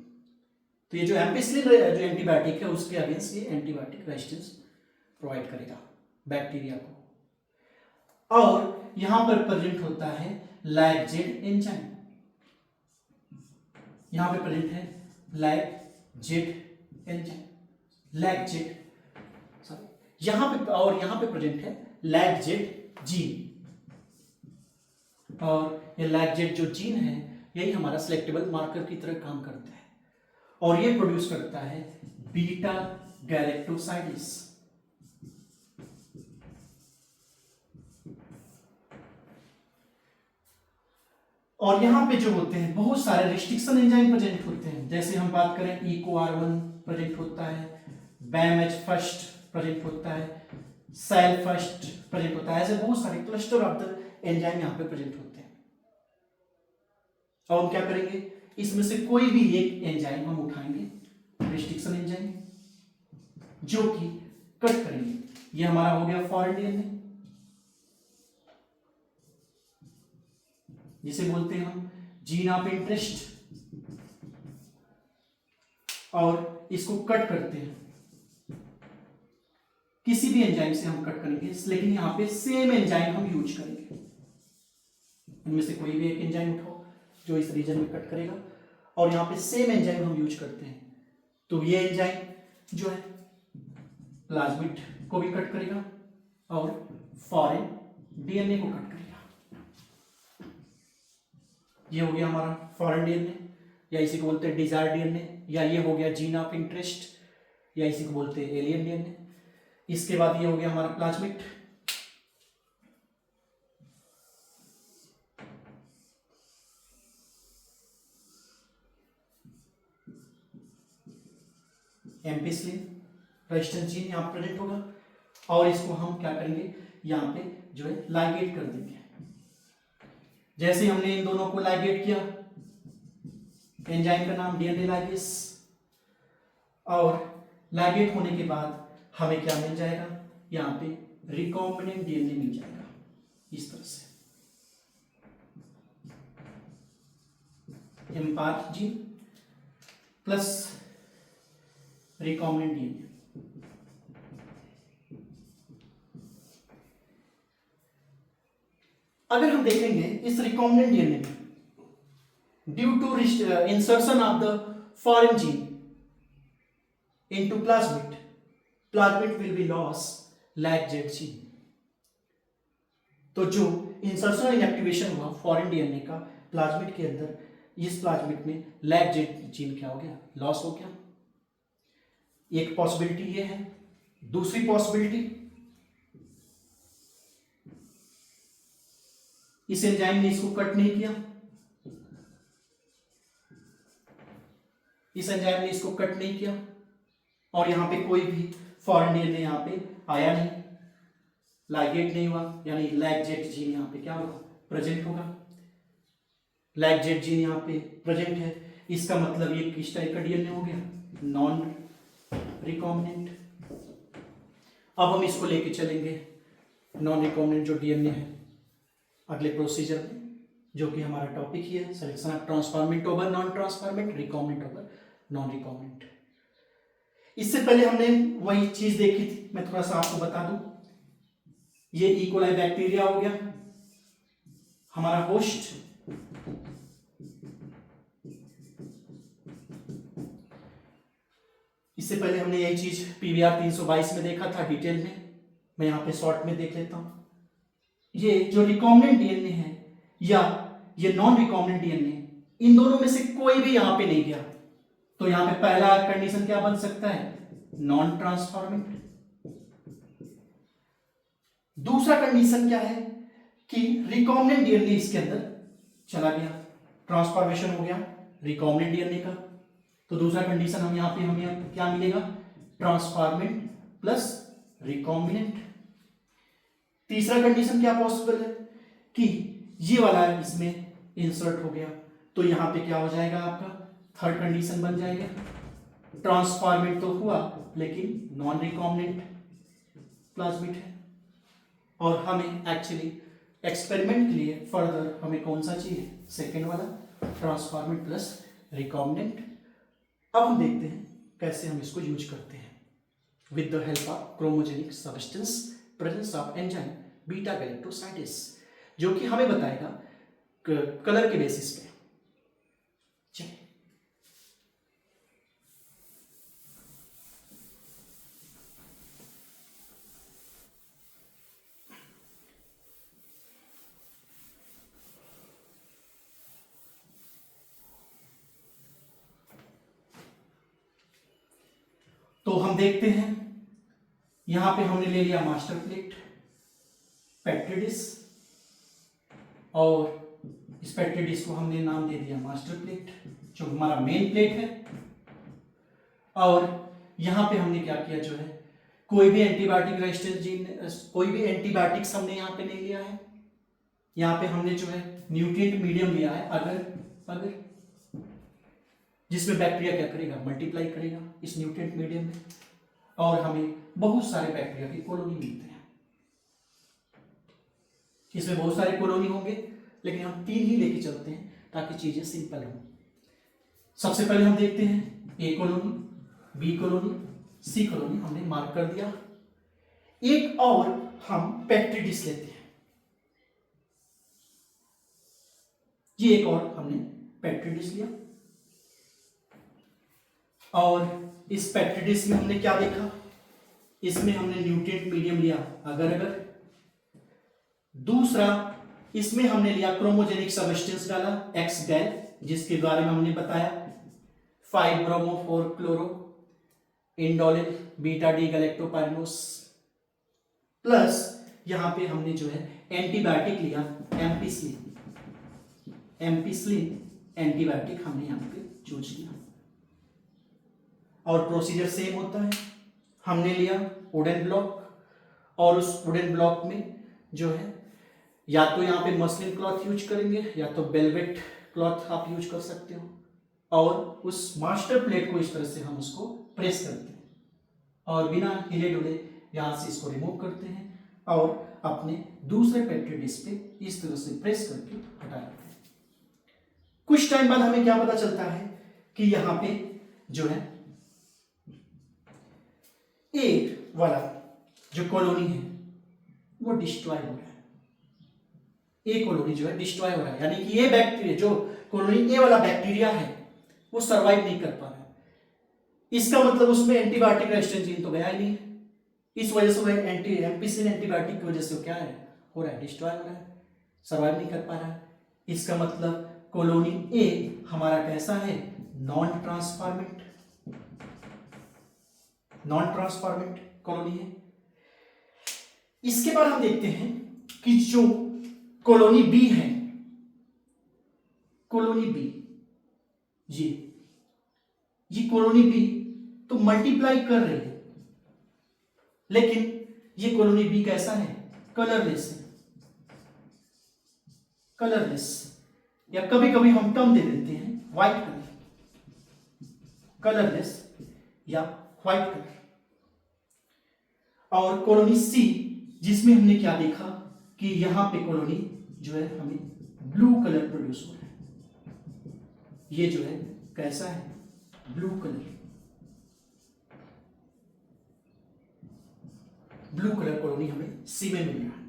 तो ये जो एम्पिसिलिन जो एंटीबायोटिक है उसके अगेंस्ट ये एंटीबायोटिक रेजिस्टेंस प्रोवाइड करेगा बैक्टीरिया को। और यहां पर प्रेजेंट होता है लैक्जेड एंजाइम, यहां पे प्रेजेंट है लैक्जेड एंजाइम, लैक्जेड सॉरी यहां पे, और यहां पे प्रेजेंट है लैक्जेड जीन। और ये लैक्जेड जो जीन है यही हमारा सिलेक्टेबल मार्कर की तरह काम करता है और ये प्रोड्यूस करता है बीटा गैलेक्टोसाइडिस। और यहां पे जो होते हैं बहुत सारे रिस्ट्रिक्शन एंजाइम प्रेजेंट होते हैं, जैसे हम बात करें EcoR1 प्रेजेंट होता है, BAMH फर्स्ट प्रेजेंट होता है, सेल फर्स्ट प्रेजेंट होता है। ऐसे बहुत सारे क्लस्टर ऑफ द एंजाइम यहां पे प्रेजेंट होते हैं। और हम क्या करेंगे, इसमें से कोई भी एक एंजाइम हम उठाएंगे रिस्ट्रिक्शन एंजाइम, जो कि कट करेंगे। ये हमारा हो गया फॉरेन डीएनए, जिसे बोलते हैं हम जीन ऑफ इंटरेस्ट, और इसको कट करते हैं। किसी भी एंजाइम से हम कट करेंगे, लेकिन यहां पे सेम एंजाइम हम यूज करेंगे। इनमें से कोई भी एक एंजाइम उठाओ जो इस रीजन में कट करेगा, और यहां पे सेम एंजाइम हम यूज करते हैं। तो ये एंजाइम जो है प्लाज्मिड को भी कट करेगा और फॉरेन डीएनए को कट करेगा। ये हो गया हमारा फॉरेन डीएनए, या इसी को बोलते हैं डिजायर डीएनए, या ये हो गया जीन ऑफ इंटरेस्ट, या इसी को बोलते हैं एलियन डीएनए। इसके बाद ये हो गया हमारा प्लाज्मिड। एम्पिसिलिन रेजिस्टेंस जीन यहाँ प्रेजेंट होगा, और इसको हम क्या करेंगे, यहाँ पे जो है लाइगेट कर देंगे। जैसे हमने इन दोनों को लाइगेट किया, एंजाइम का नाम डीएनए लाइगेस, और लाइगेट होने के बाद हमें क्या मिल जाएगा, यहाँ पे रिकॉम्बिनेंट डीएनए मिल जाएगा इस तरह से। AmpR gene plus recombinant DNA. अगर हम देखेंगे इस रिकॉम्बिनेंट डीएनए में, due to insertion of the foreign gene into plasmid, plasmid will be loss lacZ gene. तो जो इंसर्शन इनएक्टिवेशन हुआ फॉरेन डीएनए का प्लाज्मिड के अंदर, इस प्लाज्मिड में लैक्जेड जीन क्या हो गया, लॉस हो गया। एक पॉसिबिलिटी ये है। दूसरी पॉसिबिलिटी, इस एंजाइम ने इसको कट नहीं किया, इस एंजाइम ने इसको कट नहीं किया, और यहां पे कोई भी फॉरेन डीएनए यहां पे आया नहीं, लाइगेट नहीं हुआ, यानी लैक्जेड जीन यहां पे क्या होगा, प्रेजेंट होगा। लैक्जेड जीन यहां पे प्रेजेंट है, इसका मतलब ये किस टाइप का डीएनए हो गया, नॉन रिकॉम्बिनेंट। अब हम इसको लेके चलेंगे नॉन रिकॉम्बिनेंट जो डीएनए है अगले प्रोसीजर में, जो कि हमारा टॉपिक ही है selection of transformant over non transformant, recombinant over non recombinant. इससे पहले हमने वही चीज देखी थी, मैं थोड़ा सा आपको बता दूं। ये इकोलाई बैक्टीरिया हो गया हमारा होस्ट, इससे पहले हमने यही चीज PBR 322 में देखा था डिटेल में, मैं यहां पे शॉर्ट में देख लेता हूं। ये जो रिकॉम्बिनेंट डीएनए है या ये नॉन रिकॉम्बिनेंट डीएनए, इन दोनों में से कोई भी यहां पे नहीं गया, तो यहां पे पहला कंडीशन क्या बन सकता है, नॉन ट्रांसफॉर्मेंट। दूसरा कंडीशन क्या है कि रिकॉम्बिनेंट डीएनए इसके अंदर चला गया, ट्रांसफॉर्मेशन हो गया रिकॉम्बिनेंट डीएनए का, तो दूसरा कंडीशन हम यहाँ पे हमें क्या मिलेगा, ट्रांसफॉर्मेंट प्लस रिकॉम्बिनेंट। तीसरा कंडीशन क्या पॉसिबल है कि ये वाला इसमें इंसर्ट हो गया, तो यहाँ पे क्या हो जाएगा आपका, थर्ड कंडीशन बन जाएगा, ट्रांसफॉर्मेंट तो हुआ लेकिन नॉन रिकॉम्बिनेंट प्लाज्मिड है। और हमें एक्चुअली एक्सपेरिमेंट के लिए फर्दर हमें कौन सा चाहिए, सेकेंड वाला, ट्रांसफॉर्मेंट प्लस रिकॉम्बिनेंट। अब हम देखते हैं कैसे हम इसको यूज करते हैं। With the help of chromogenic substance presence of enzyme beta galactosidase, जो कि हमें बताएगा कलर के बेसिस पे। चलिए तो हम देखते हैं, यहां पे हमने ले लिया मास्टर प्लेट, पेट्री डिश, और इस पेट्री डिश को हमने नाम दे दिया मास्टर प्लेट, जो हमारा मेन प्लेट है। और यहां पे हमने क्या किया, जो है कोई भी एंटीबायोटिक रेजिस्टेंस जीन, कोई भी एंटीबायोटिक्स हमने यहाँ पे नहीं लिया है। यहाँ पे हमने जो है न्यूट्रिएंट मीडियम लिया है, अगर जिसमें बैक्टीरिया क्या करेगा, मल्टीप्लाई करेगा इस न्यूट्रिएंट मीडियम में, और हमें बहुत सारे बैक्टीरिया की कॉलोनी मिलते हैं। इसमें बहुत सारे कॉलोनी होंगे, लेकिन हम 3 ही लेके चलते हैं ताकि चीजें सिंपल हो। सबसे पहले हम देखते हैं ए कॉलोनी, बी कॉलोनी, सी कॉलोनी हमने मार्क कर दिया। एक और हम पेट्री डिश लेते हैं, ये एक और हमने पेट्री डिश लिया, और इस पेट्री डिश में हमने क्या देखा, इसमें हमने न्यूट्रिएंट मीडियम लिया अगर दूसरा इसमें हमने लिया क्रोमोजेनिक सब्सटेंस डाला एक्स गैल, जिसके बारे में हमने बताया 5 bromo 4 chloro indoline beta D galactopyranose, plus यहां पे हमने जो है एंटीबायोटिक लिया एम्पिसिलिन एंटीबायोटिक हमने यहां पे चूज किया। और प्रोसीजर सेम होता है, हमने लिया वुडन ब्लॉक, और उस वुडन ब्लॉक में जो है या तो यहाँ पे मसलिन क्लॉथ यूज करेंगे या तो वेलवेट क्लॉथ आप यूज कर सकते हो, और उस मास्टर प्लेट को इस तरह से हम उसको प्रेस करते हैं, और बिना हिले डुले यहाँ से इसको रिमूव करते हैं, और अपने दूसरे पेट्री डिश पे इस तरह से प्रेस करके हटा लेते हैं। कुछ टाइम बाद हमें क्या पता चलता है कि यहाँ पे जो है ए वाला जो कॉलोनी है वो डिस्ट्रॉय हो रहा है, ए कॉलोनी जो है डिस्ट्रॉय हो रहा है, यानी कि ये बैक्टीरिया जो कॉलोनी ए वाला बैक्टीरिया है वो सरवाइव नहीं कर पा रहा है। इसका मतलब उसमें एंटीबायोटिक रेजिस्टेंस जीन तो गया ही नहीं, इस वजह से वह एम्पिसिलिन एंटीबायोटिक की वजह से क्या है हो रहा है, डिस्ट्रॉय हो रहा है, सरवाइव नहीं कर पा रहा है। इसका मतलब कॉलोनी ए हमारा कैसा है, नॉन ट्रांसफॉर्मेंट कॉलोनी है। इसके बाद हम देखते हैं कि जो कॉलोनी बी है, कॉलोनी बी ये कॉलोनी बी तो मल्टीप्लाई कर रही है, लेकिन ये कॉलोनी बी कैसा है, कलरलेस है, कलरलेस, या कभी कभी हम टर्म दे देते हैं व्हाइट कलर, कलरलेस या व्हाइट कलर। और कॉलोनी सी जिसमें हमने क्या देखा कि यहां पे कॉलोनी जो है हमें ब्लू कलर प्रोड्यूस हो रहा है, ये जो है कैसा है, blue colour, blue colour colony हमें सी में मिल रहा है।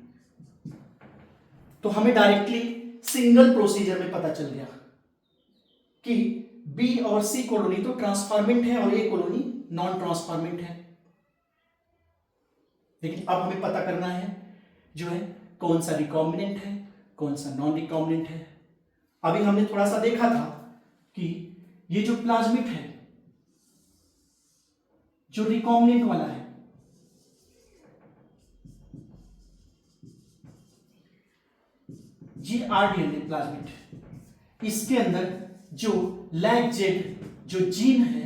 तो हमें डायरेक्टली सिंगल प्रोसीजर में पता चल गया कि बी और सी कॉलोनी तो ट्रांसफॉर्मेंट है और ए कॉलोनी नॉन ट्रांसफॉर्मेंट है। लेकिन अब हमें पता करना है जो है कौन सा रिकॉम्बिनेंट है, कौन सा नॉन रिकॉम्बिनेंट है। अभी हमने थोड़ा सा देखा था कि ये जो प्लाज्मिड है जो रिकॉम्बिनेंट वाला है, ये आरडीएनए प्लाज्मिड, इसके अंदर जो लैग जेड जो जीन है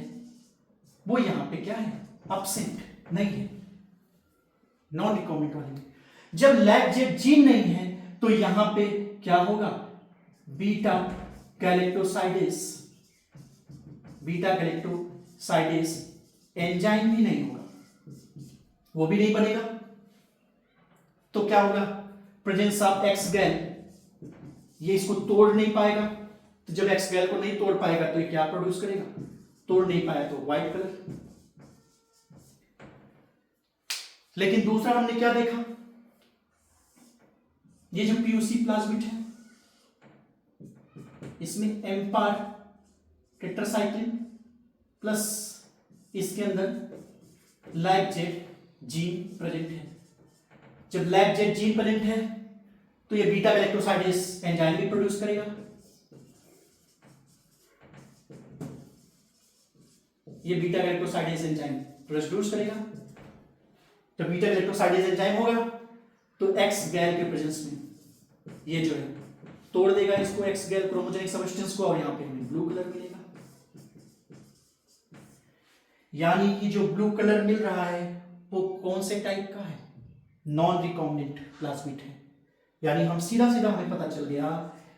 वो यहां पे क्या है, absent नहीं है, नॉन रिकॉम्बिनेंट वाले में। जब लैक्जेट जीन नहीं है तो यहां पे क्या होगा, beta galactosidase, beta galactosidase enzyme भी नहीं होगा, वो भी नहीं बनेगा। तो क्या होगा, प्रेजेंस ऑफ एक्स गैल, ये इसको तोड़ नहीं पाएगा। तो जब एक्स गैल को नहीं तोड़ पाएगा तो ये क्या प्रोड्यूस करेगा, तोड़ नहीं पाया तो व्हाइट कलर। लेकिन दूसरा हमने क्या देखा, ये जो पीयूसी प्लाज्मिड है इसमें एम्पार टेट्रासाइक्लिन प्लस इसके अंदर लैक्जेट जीन प्रेजेंट है। जब लैक्जेट जीन प्रेजेंट है तो ये बीटा गैलेक्टोसाइडेस एंजाइम भी प्रोड्यूस करेगा, ये बीटा गैलेक्टोसाइडेस एंजाइम प्रोड्यूस करेगा। जब बीटा गैलेक्टोसाइडेस एंजाइम होगा तो एक्स गैल के प्रेजेंस में ये जो है तोड़ देगा इसको, एक्स गैल क्रोमोजेनिक सब्सटेंस को, और यहां पे हमें ब्लू कलर मिलेगा। यानी कि जो ब्लू कलर मिल रहा है वो कौन से टाइप का है, नॉन रिकॉम्बिनेंट प्लाज्मिड है। यानी हम सीधा सीधा हमें पता चल गया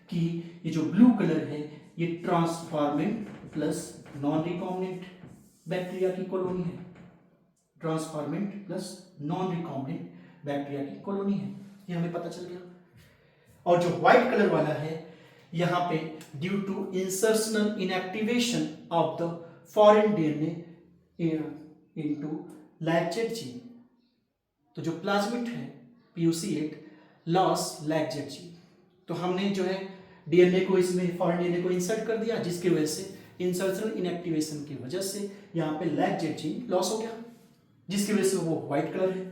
कि ये जो ब्लू कलर है ये transformant plus non recombinant bacteria की कॉलोनी है, transformant plus non recombinant bacteria की कॉलोनी है, ये हमें पता चल गया। और जो व्हाइट कलर वाला है यहां पे due to insertional inactivation of the foreign DNA into lacZ gene, तो जो प्लाज्मिड है PUC8 लॉस लैक्जेट जीन। तो हमने जो है डीएनए को इसमें फॉरेन डीएनए को इंसर्ट कर दिया, जिसकी वजह से इंसर्शनल इनएक्टिवेशन की वजह से यहाँ पे लैक्जेट जीन लॉस हो गया, जिसकी वजह से वो व्हाइट कलर है।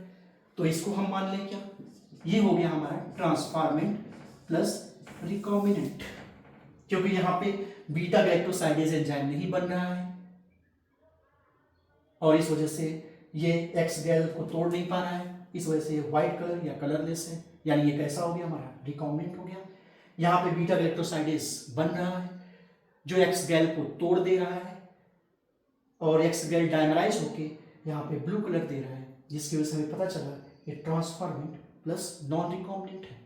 तो इसको हम मान लें क्या, ये हो गया हमारा ट्रांसफॉर्मेंट प्लस रिकॉम्बिनेंट, क्योंकि यहाँ पे बीटा गैलेक्टोसाइडेज एंजाइम नहीं बन रहा है और इस वजह से ये एक्स गैल को तोड़ नहीं पा रहा है, इस वजह से ये व्हाइट कलर या कलरलेस है। यानी ये कैसा हो गया, हमारा रिकॉम्बिनेंट हो गया। यहाँ पे बीटा गैलेक्टोसाइडेज बन रहा है जो एक्स गैल को तोड़ दे रहा है और एक्स गैल डायमराइज होके यहाँ पे ब्लू कलर दे रहा है, जिसकी वजह से हमें पता चला ये ट्रांसफॉर्मेंट प्लस नॉन रिकॉम्बिनेंट है।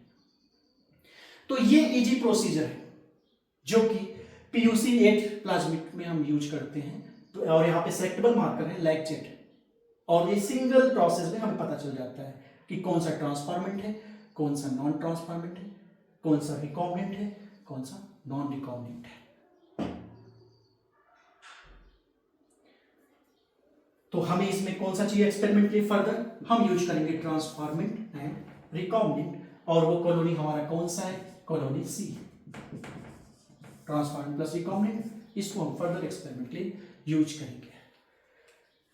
तो ये इजी प्रोसीजर है जो कि PUC8 प्लाज्मिड में हम यूज करते हैं। तो और यहाँ पे सेलेक्टेबल मार्कर है लैक्जेट, और ये सिंगल प्रोसेस में हमें पता चल जाता है कि कौन सा ट्रांसफॉर्मेंट है, कौन सा नॉन ट्रांसफॉर्मेंट है, कौन सा रिकॉम्बिनेंट है, कौन सा नॉन रिकॉम्बिनेंट है। तो हमें इसमें कौन सा चाहिए एक्सपेरिमेंट के फर्दर, हम यूज करेंगे ट्रांसफॉर्मेंट एंड रिकॉम्बिनेंट, और वो कॉलोनी हमारा कौन सा है, colony C, transformant plus recombinant. इसको हम फर्दर एक्सपेरिमेंट के लिए यूज करेंगे।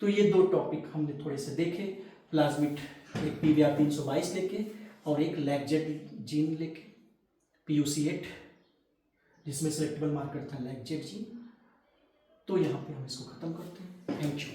तो ये दो टॉपिक हमने थोड़े से देखे, प्लाज्मिड एक PVR 322 लेके और एक लैक्जेट जीन लेके, PUC8 जिसमें सेलेक्टेबल मार्कर था लैक्जेट जीन। तो यहाँ पे हम इसको खत्म करते हैं। Thank you.